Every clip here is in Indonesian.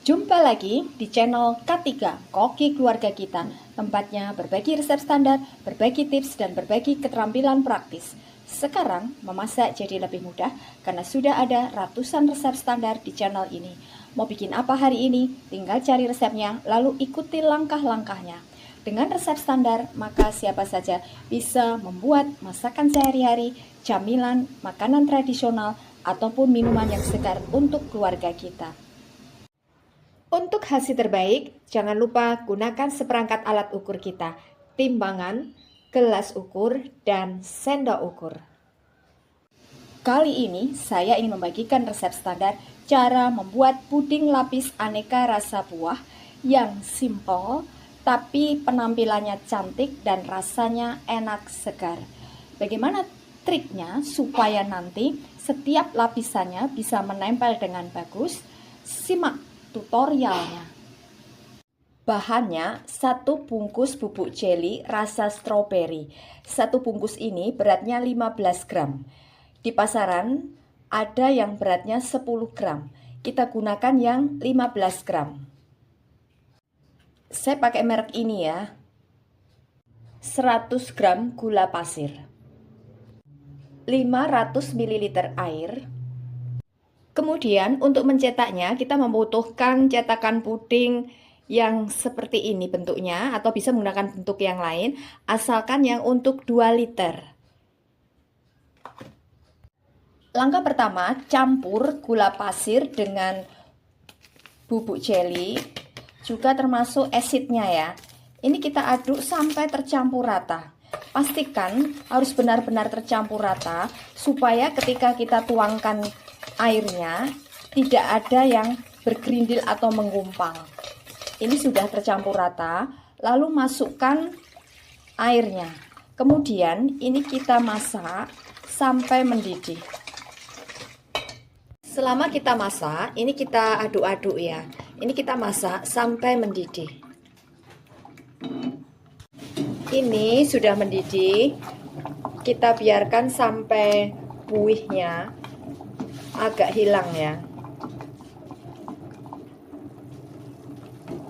Jumpa lagi di channel K3 Koki Keluarga Kita. Tempatnya berbagi resep standar, berbagi tips, dan berbagi keterampilan praktis. Sekarang memasak jadi lebih mudah karena sudah ada ratusan resep standar di channel ini. Mau bikin apa hari ini? Tinggal cari resepnya lalu ikuti langkah-langkahnya. Dengan resep standar, maka siapa saja bisa membuat masakan sehari-hari, camilan, makanan tradisional, ataupun minuman yang segar untuk keluarga kita. Untuk hasil terbaik, jangan lupa gunakan seperangkat alat ukur kita, timbangan, gelas ukur, dan sendok ukur. Kali ini saya ingin membagikan resep standar cara membuat puding lapis aneka rasa buah yang simple, tapi penampilannya cantik dan rasanya enak segar. Bagaimana triknya supaya nanti setiap lapisannya bisa menempel dengan bagus? Simak tutorialnya. Bahannya 1 bungkus bubuk jeli rasa stroberi. 1 bungkus ini beratnya 15 gram. Di pasaran ada yang beratnya 10 gram. Kita gunakan yang 15 gram. Saya pakai merek ini ya. 100 gram gula pasir. 500 ml air. Kemudian untuk mencetaknya kita membutuhkan cetakan puding yang seperti ini bentuknya atau bisa menggunakan bentuk yang lain asalkan yang untuk 2 liter. Langkah pertama, campur gula pasir dengan bubuk jeli juga termasuk asidnya ya. Ini kita aduk sampai tercampur rata. Pastikan harus benar-benar tercampur rata supaya ketika kita tuangkan airnya tidak ada yang bergerindil atau menggumpal. Ini sudah tercampur rata, lalu masukkan airnya. Kemudian ini kita masak sampai mendidih. Selama kita masak, ini kita aduk-aduk ya. Ini kita masak sampai mendidih. Ini sudah mendidih. Kita biarkan sampai buihnya agak hilang ya.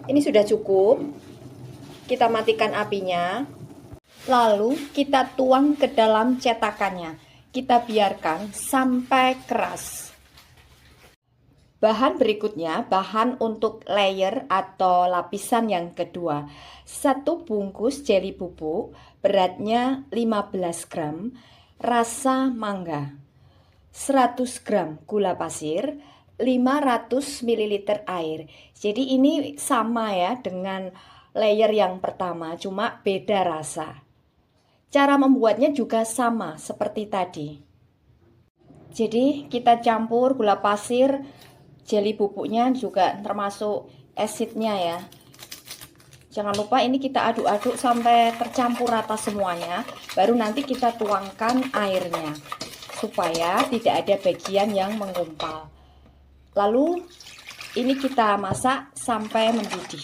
Ini sudah cukup. Kita matikan apinya. Lalu kita tuang ke dalam cetakannya. Kita biarkan sampai keras. Bahan berikutnya, bahan untuk layer atau lapisan yang kedua. 1 bungkus jeli bubuk, beratnya 15 gram, rasa mangga. 100 gram gula pasir, 500 ml air. Jadi ini sama ya dengan layer yang pertama, cuma beda rasa. Cara membuatnya juga sama seperti tadi. Jadi kita campur gula pasir, jeli bubuknya juga termasuk asidnya ya. Jangan lupa ini kita aduk-aduk sampai tercampur rata semuanya, baru nanti kita tuangkan airnya supaya tidak ada bagian yang menggumpal. Lalu ini kita masak sampai mendidih.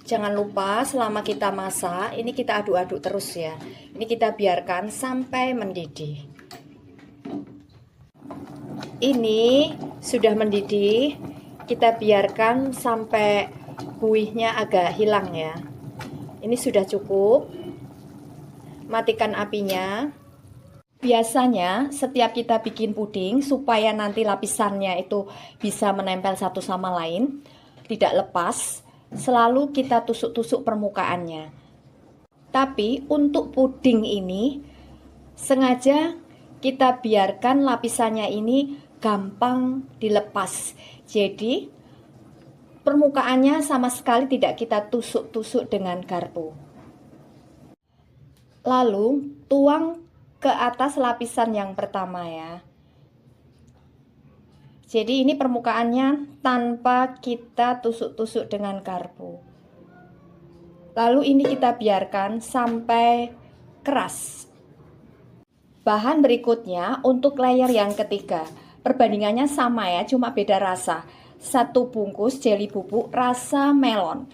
Jangan lupa selama kita masak, ini kita aduk-aduk terus ya. Ini kita biarkan sampai mendidih. Ini sudah mendidih, kita biarkan sampai buihnya agak hilang ya. Ini sudah cukup. Matikan apinya. Biasanya setiap kita bikin puding supaya nanti lapisannya itu bisa menempel satu sama lain, tidak lepas, selalu kita tusuk-tusuk permukaannya. Tapi untuk puding ini sengaja kita biarkan lapisannya ini gampang dilepas. Jadi permukaannya sama sekali tidak kita tusuk-tusuk dengan garpu. Lalu tuang ke atas lapisan yang pertama ya. Jadi ini permukaannya tanpa kita tusuk-tusuk dengan garpu. Lalu ini kita biarkan sampai keras. Bahan berikutnya untuk layer yang ketiga. Perbandingannya sama ya, cuma beda rasa. 1 bungkus jeli bubuk rasa melon.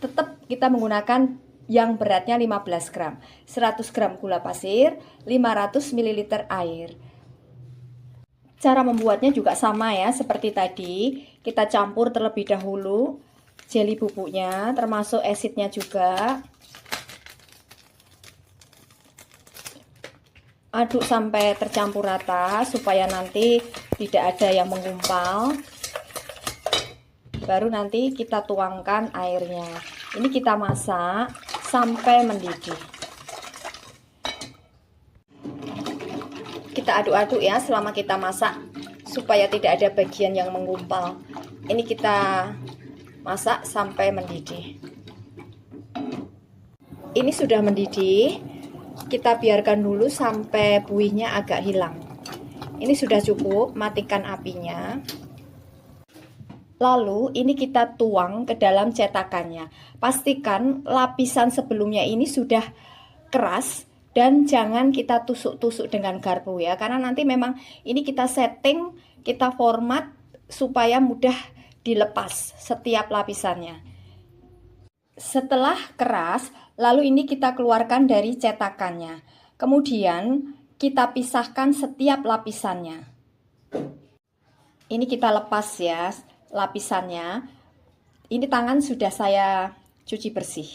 Tetap kita menggunakan yang beratnya 15 gram, 100 gram gula pasir, 500 ml air. Cara membuatnya juga sama ya, seperti tadi. Kita campur terlebih dahulu jeli bubuknya, termasuk asidnya juga. Aduk sampai tercampur rata supaya nanti tidak ada yang menggumpal. Baru nanti kita tuangkan airnya. Ini kita masak sampai mendidih. Kita aduk-aduk ya selama kita masak supaya tidak ada bagian yang menggumpal. Ini kita masak sampai mendidih. Ini sudah mendidih. Kita biarkan dulu sampai buihnya agak hilang. Ini sudah cukup, matikan apinya. Lalu ini kita tuang ke dalam cetakannya. Pastikan lapisan sebelumnya ini sudah keras dan jangan kita tusuk-tusuk dengan garpu ya, karena nanti memang ini kita setting, kita format supaya mudah dilepas setiap lapisannya. Setelah keras, lalu ini kita keluarkan dari cetakannya. Kemudian kita pisahkan setiap lapisannya. Ini kita lepas ya lapisannya. Ini tangan sudah saya cuci bersih.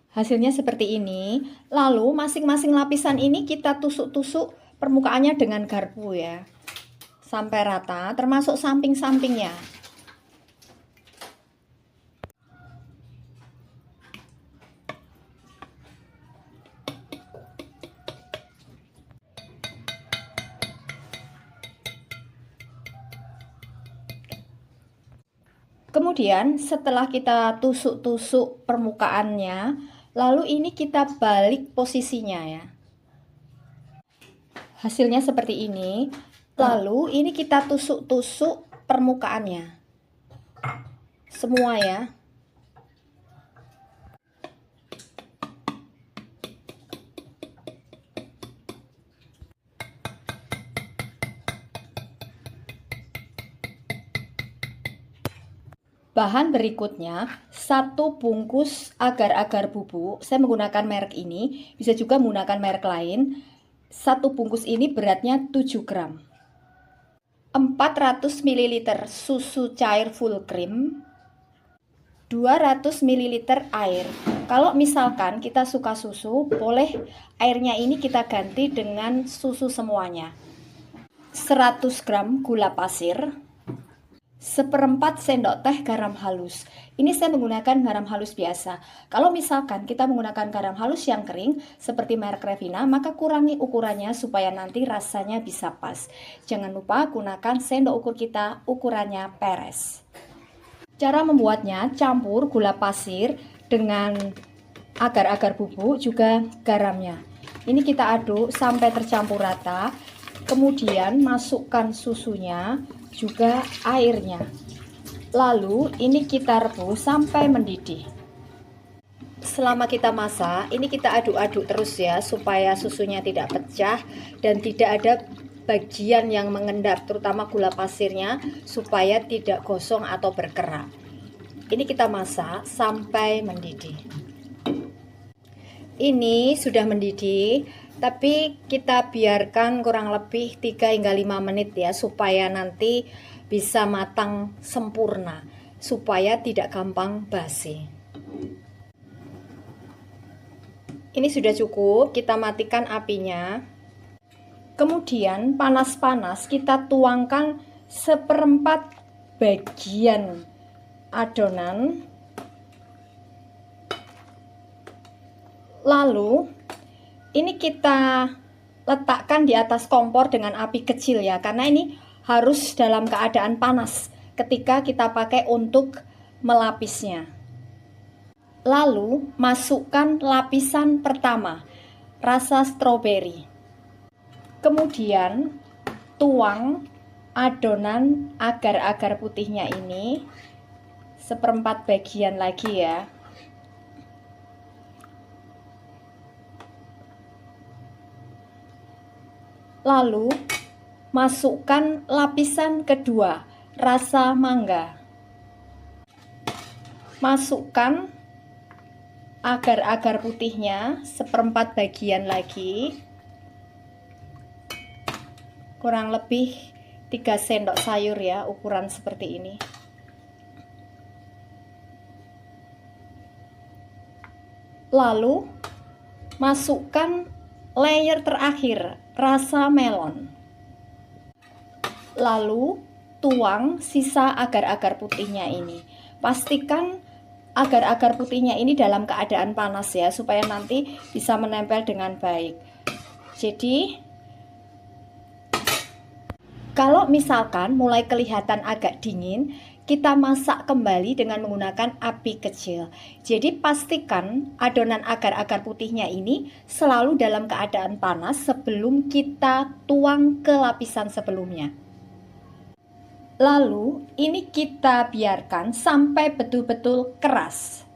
Hasilnya seperti ini. Lalu masing-masing lapisan ini kita tusuk-tusuk permukaannya dengan garpu ya, sampai rata, termasuk samping-sampingnya. Kemudian setelah kita tusuk-tusuk permukaannya, lalu ini kita balik posisinya ya. Hasilnya seperti ini. Lalu ini kita tusuk-tusuk permukaannya. Semua ya. Bahan berikutnya 1 bungkus agar-agar bubuk. Saya menggunakan merek ini, bisa juga menggunakan merek lain. 1 bungkus ini beratnya 7 gram. 400 ml susu cair full cream, 200 ml air. Kalau misalkan kita suka susu, boleh airnya ini kita ganti dengan susu semuanya. 100 gram gula pasir, 1/4 sendok teh garam halus. Ini saya menggunakan garam halus biasa. Kalau misalkan kita menggunakan garam halus yang kering seperti merek Revina, maka kurangi ukurannya supaya nanti rasanya bisa pas. Jangan lupa gunakan sendok ukur kita, ukurannya peres. Cara membuatnya, campur gula pasir dengan agar-agar bubuk juga garamnya. Ini kita aduk sampai tercampur rata. Kemudian masukkan susunya, juga airnya. Lalu ini kita rebus sampai mendidih. Selama kita masak, ini kita aduk-aduk terus ya, supaya susunya tidak pecah dan tidak ada bagian yang mengendap, terutama gula pasirnya, supaya tidak gosong atau berkerak. Ini kita masak sampai mendidih. Ini sudah mendidih, tapi kita biarkan kurang lebih 3 hingga 5 menit ya, supaya nanti bisa matang sempurna, supaya tidak gampang basi. Ini sudah cukup, kita matikan apinya. Kemudian panas-panas kita tuangkan 1/4 bagian adonan. Lalu ini kita letakkan di atas kompor dengan api kecil ya, karena ini harus dalam keadaan panas ketika kita pakai untuk melapisnya. Lalu masukkan lapisan pertama, rasa stroberi. Kemudian tuang adonan agar-agar putihnya ini 1/4 bagian lagi ya. Lalu masukkan lapisan kedua, rasa mangga. Masukkan agar-agar putihnya seperempat bagian lagi, kurang lebih 3 sendok sayur ya, ukuran seperti ini. Lalu masukkan layer terakhir, rasa melon. Lalu tuang sisa agar-agar putihnya ini. Pastikan agar-agar putihnya ini dalam keadaan panas ya, supaya nanti bisa menempel dengan baik. Jadi kalau misalkan mulai kelihatan agak dingin, kita masak kembali dengan menggunakan api kecil. Jadi pastikan adonan agar-agar putihnya ini selalu dalam keadaan panas sebelum kita tuang ke lapisan sebelumnya. Lalu ini kita biarkan sampai betul-betul keras.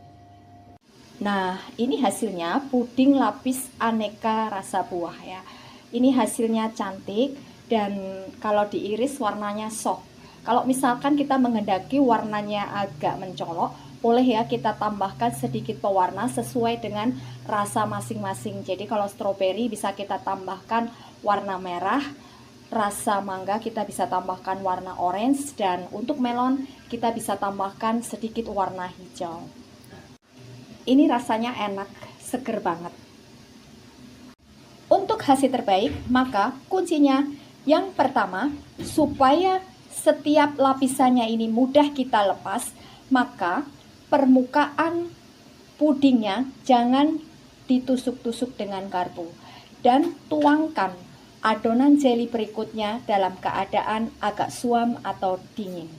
Nah, ini hasilnya puding lapis aneka rasa buah ya. Ini hasilnya cantik dan kalau diiris warnanya soft. Kalau misalkan kita menghendaki warnanya agak mencolok, boleh ya kita tambahkan sedikit pewarna sesuai dengan rasa masing-masing. Jadi kalau stroberi bisa kita tambahkan warna merah, rasa mangga kita bisa tambahkan warna orange, dan untuk melon kita bisa tambahkan sedikit warna hijau. Ini rasanya enak, seger banget. Untuk hasil terbaik, maka kuncinya yang pertama, supaya setiap lapisannya ini mudah kita lepas, maka permukaan pudingnya jangan ditusuk-tusuk dengan garpu, dan tuangkan adonan jelly berikutnya dalam keadaan agak suam atau dingin.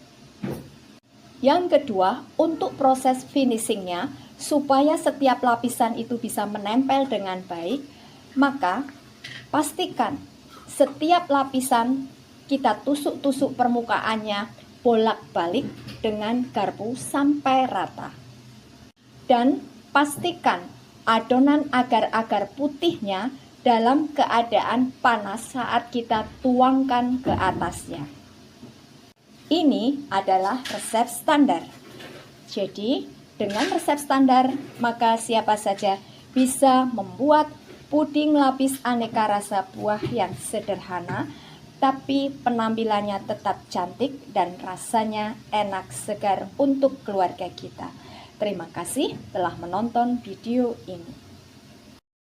Yang kedua, untuk proses finishingnya, supaya setiap lapisan itu bisa menempel dengan baik, maka pastikan setiap lapisan kita tusuk-tusuk permukaannya bolak-balik dengan garpu sampai rata. Dan pastikan adonan agar-agar putihnya dalam keadaan panas saat kita tuangkan ke atasnya. Ini adalah resep standar. Jadi, dengan resep standar, maka siapa saja bisa membuat puding lapis aneka rasa buah yang sederhana, tapi penampilannya tetap cantik dan rasanya enak segar untuk keluarga kita. Terima kasih telah menonton video ini.